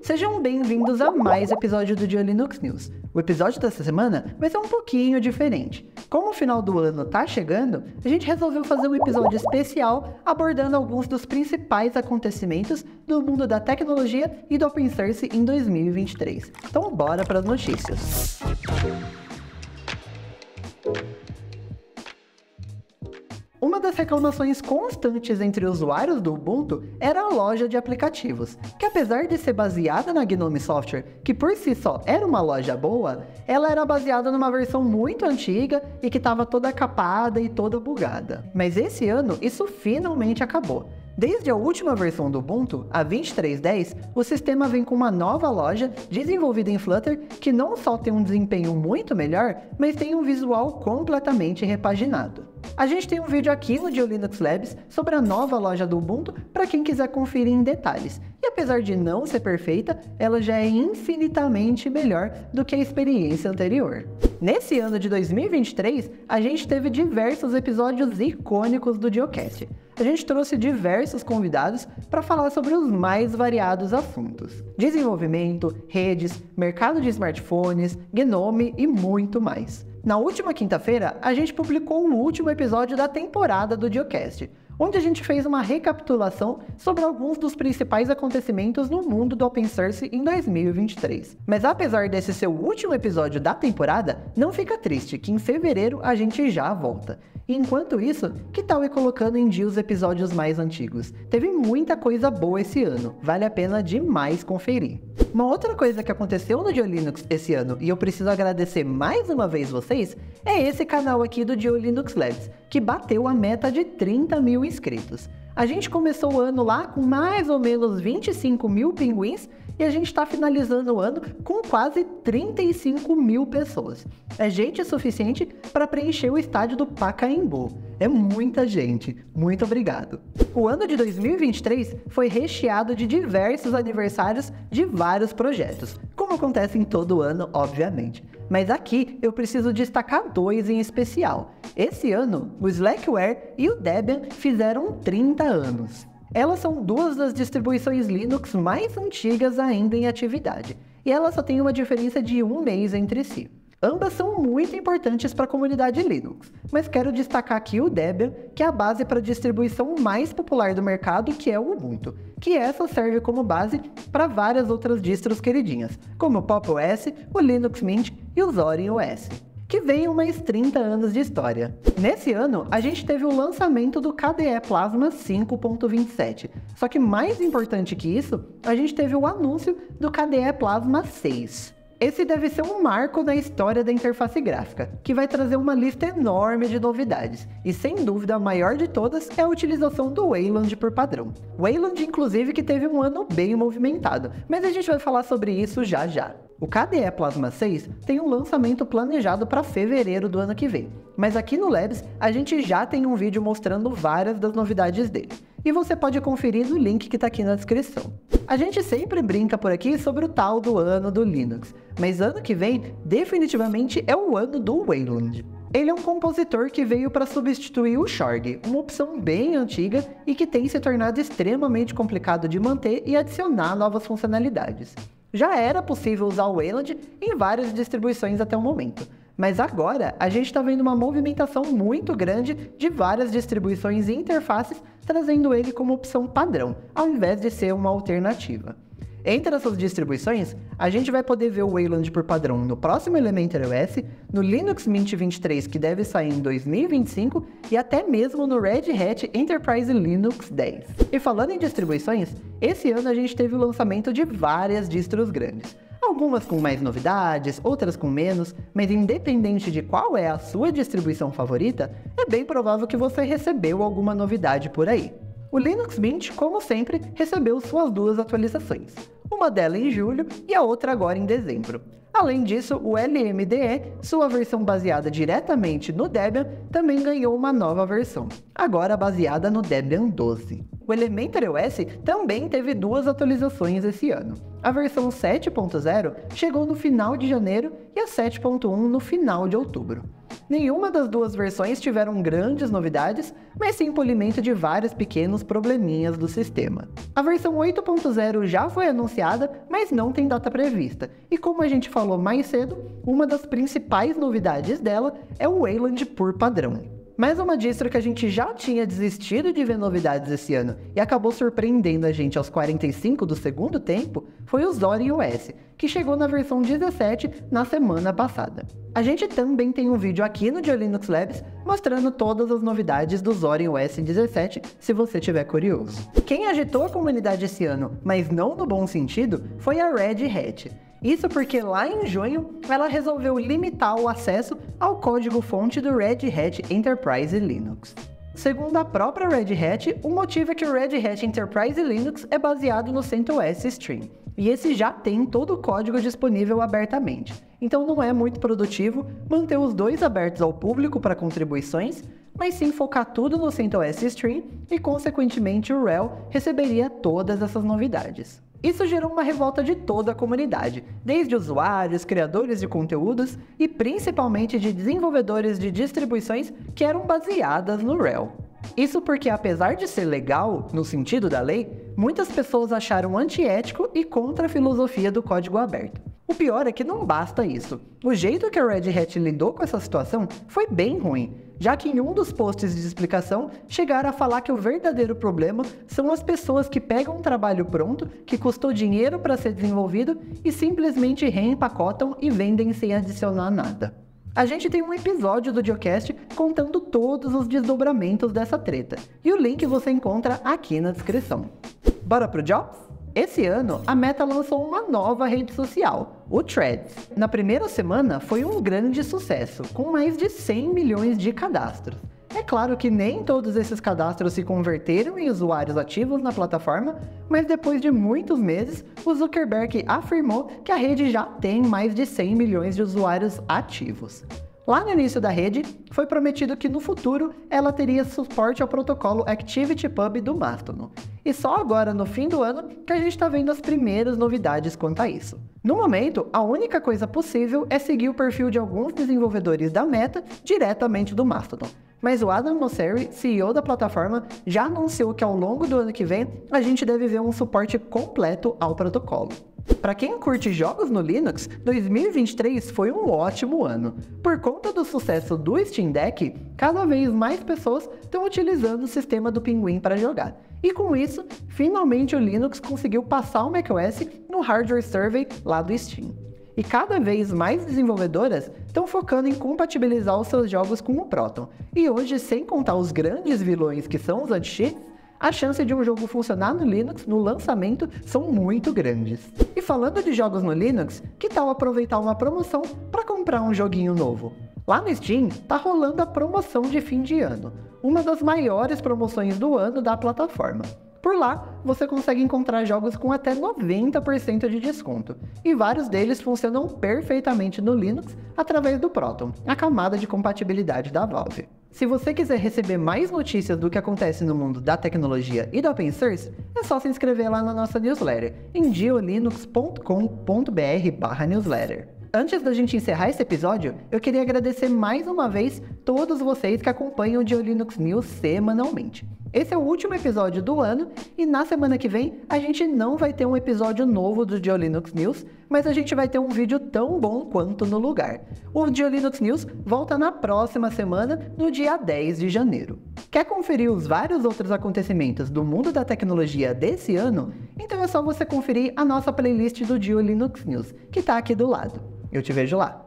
Sejam bem-vindos a mais um episódio do Dia Linux News. O episódio dessa semana vai ser um pouquinho diferente. Como o final do ano tá chegando, a gente resolveu fazer um episódio especial abordando alguns dos principais acontecimentos do mundo da tecnologia e do open source em 2023. Então bora para as notícias. Uma das reclamações constantes entre usuários do Ubuntu era a loja de aplicativos, que apesar de ser baseada na GNOME Software, que por si só era uma loja boa, ela era baseada numa versão muito antiga e que estava toda capada e toda bugada. Mas esse ano isso finalmente acabou. Desde a última versão do Ubuntu, a 23.10, o sistema vem com uma nova loja desenvolvida em Flutter que não só tem um desempenho muito melhor, mas tem um visual completamente repaginado. A gente tem um vídeo aqui no GeoLinux Labs sobre a nova loja do Ubuntu para quem quiser conferir em detalhes. E apesar de não ser perfeita, ela já é infinitamente melhor do que a experiência anterior. Nesse ano de 2023, a gente teve diversos episódios icônicos do Geocast. A gente trouxe diversos convidados para falar sobre os mais variados assuntos. Desenvolvimento, redes, mercado de smartphones, GNOME e muito mais. Na última quinta-feira, a gente publicou o último episódio da temporada do Geocast, onde a gente fez uma recapitulação sobre alguns dos principais acontecimentos no mundo do open source em 2023. Mas apesar desse ser o último episódio da temporada, não fica triste que em fevereiro a gente já volta. E enquanto isso, que tal ir colocando em dia os episódios mais antigos? Teve muita coisa boa esse ano, vale a pena demais conferir. Uma outra coisa que aconteceu no GeoLinux esse ano, e eu preciso agradecer mais uma vez vocês, é esse canal aqui do GeoLinux Labs, que bateu a meta de 30 mil inscritos. A gente começou o ano lá com mais ou menos 25 mil pinguins, e a gente está finalizando o ano com quase 35 mil pessoas. É gente suficiente para preencher o estádio do Pacaembu. É muita gente. Muito obrigado. O ano de 2023 foi recheado de diversos aniversários de vários projetos, como acontece em todo ano, obviamente. Mas aqui eu preciso destacar dois em especial. Esse ano, o Slackware e o Debian fizeram 30 anos. Elas são duas das distribuições Linux mais antigas ainda em atividade, e elas só têm uma diferença de um mês entre si. Ambas são muito importantes para a comunidade Linux, mas quero destacar aqui o Debian, que é a base para a distribuição mais popular do mercado, que é o Ubuntu, que essa serve como base para várias outras distros queridinhas, como o Pop! OS, o Linux Mint e o Zorin OS. Que vem mais 30 anos de história. Nesse ano, a gente teve o lançamento do KDE Plasma 5.27. Só que mais importante que isso, a gente teve o anúncio do KDE Plasma 6. Esse deve ser um marco na história da interface gráfica, que vai trazer uma lista enorme de novidades. E sem dúvida a maior de todas é a utilização do Wayland por padrão. Wayland, inclusive, que teve um ano bem movimentado, mas a gente vai falar sobre isso já já. O KDE Plasma 6 tem um lançamento planejado para fevereiro do ano que vem, mas aqui no Labs a gente já tem um vídeo mostrando várias das novidades dele, e você pode conferir no link que está aqui na descrição. A gente sempre brinca por aqui sobre o tal do ano do Linux, mas ano que vem definitivamente é o ano do Wayland. Ele é um compositor que veio para substituir o Shorg, uma opção bem antiga e que tem se tornado extremamente complicado de manter e adicionar novas funcionalidades. Já era possível usar o Wayland em várias distribuições até o momento, mas agora a gente está vendo uma movimentação muito grande de várias distribuições e interfaces trazendo ele como opção padrão, ao invés de ser uma alternativa. Entre essas distribuições, a gente vai poder ver o Wayland por padrão no próximo Elementary OS, no Linux Mint 23, que deve sair em 2025, e até mesmo no Red Hat Enterprise Linux 10. E falando em distribuições, esse ano a gente teve o lançamento de várias distros grandes. Algumas com mais novidades, outras com menos, mas independente de qual é a sua distribuição favorita, é bem provável que você recebeu alguma novidade por aí. O Linux Mint, como sempre, recebeu suas duas atualizações, uma delas em julho e a outra agora em dezembro. Além disso, o LMDE, sua versão baseada diretamente no Debian, também ganhou uma nova versão, agora baseada no Debian 12. O Elementary OS também teve duas atualizações esse ano. A versão 7.0 chegou no final de janeiro e a 7.1 no final de outubro. Nenhuma das duas versões tiveram grandes novidades, mas sim polimento de vários pequenos probleminhas do sistema. A versão 8.0 já foi anunciada, mas não tem data prevista, e como a gente falou mais cedo, uma das principais novidades dela é o Wayland por padrão. Mais uma distro que a gente já tinha desistido de ver novidades esse ano e acabou surpreendendo a gente aos 45 do segundo tempo foi o Zorin OS, que chegou na versão 17 na semana passada. A gente também tem um vídeo aqui no GeoLinux Labs mostrando todas as novidades do Zorin OS 17, se você tiver curioso. Quem agitou a comunidade esse ano, mas não no bom sentido, foi a Red Hat. Isso porque lá em junho, ela resolveu limitar o acesso ao código-fonte do Red Hat Enterprise Linux. Segundo a própria Red Hat, o motivo é que o Red Hat Enterprise Linux é baseado no CentOS Stream, e esse já tem todo o código disponível abertamente. Então não é muito produtivo manter os dois abertos ao público para contribuições, mas sim focar tudo no CentOS Stream e, consequentemente, o RHEL receberia todas essas novidades. Isso gerou uma revolta de toda a comunidade, desde usuários, criadores de conteúdos e principalmente de desenvolvedores de distribuições que eram baseadas no RHEL. Isso porque, apesar de ser legal, no sentido da lei, muitas pessoas acharam antiético e contra a filosofia do código aberto. O pior é que não basta isso. O jeito que a Red Hat lidou com essa situação foi bem ruim, já que em um dos posts de explicação chegaram a falar que o verdadeiro problema são as pessoas que pegam um trabalho pronto, que custou dinheiro para ser desenvolvido e simplesmente reempacotam e vendem sem adicionar nada. A gente tem um episódio do Geocast contando todos os desdobramentos dessa treta, e o link você encontra aqui na descrição. Bora pro Jobs? Esse ano, a Meta lançou uma nova rede social, o Threads. Na primeira semana, foi um grande sucesso, com mais de 100 milhões de cadastros. É claro que nem todos esses cadastros se converteram em usuários ativos na plataforma, mas depois de muitos meses, o Zuckerberg afirmou que a rede já tem mais de 100 milhões de usuários ativos. Lá no início da rede, foi prometido que no futuro ela teria suporte ao protocolo ActivityPub do Mastodon. E só agora, no fim do ano, que a gente está vendo as primeiras novidades quanto a isso. No momento, a única coisa possível é seguir o perfil de alguns desenvolvedores da Meta diretamente do Mastodon. Mas o Adam Mosseri, CEO da plataforma, já anunciou que ao longo do ano que vem, a gente deve ver um suporte completo ao protocolo. Para quem curte jogos no Linux, 2023 foi um ótimo ano. Por conta do sucesso do Steam Deck, cada vez mais pessoas estão utilizando o sistema do Pinguim para jogar. E com isso, finalmente o Linux conseguiu passar o macOS no Hardware Survey lá do Steam. E cada vez mais desenvolvedoras estão focando em compatibilizar os seus jogos com o Proton. E hoje, sem contar os grandes vilões que são os anti-cheats, a chance de um jogo funcionar no Linux no lançamento são muito grandes. E falando de jogos no Linux, que tal aproveitar uma promoção para comprar um joguinho novo? Lá no Steam, tá rolando a promoção de fim de ano, uma das maiores promoções do ano da plataforma. Por lá, você consegue encontrar jogos com até 90% de desconto, e vários deles funcionam perfeitamente no Linux através do Proton, a camada de compatibilidade da Valve. Se você quiser receber mais notícias do que acontece no mundo da tecnologia e do open source, é só se inscrever lá na nossa newsletter, em geolinux.com.br/newsletter. Antes da gente encerrar esse episódio, eu queria agradecer mais uma vez todos vocês que acompanham o GeoLinux News semanalmente. Esse é o último episódio do ano e na semana que vem a gente não vai ter um episódio novo do GeoLinux News, mas a gente vai ter um vídeo tão bom quanto no lugar. O GeoLinux News volta na próxima semana, no dia 10 de janeiro. Quer conferir os vários outros acontecimentos do mundo da tecnologia desse ano? Então é só você conferir a nossa playlist do GeoLinux News, que está aqui do lado. Eu te vejo lá.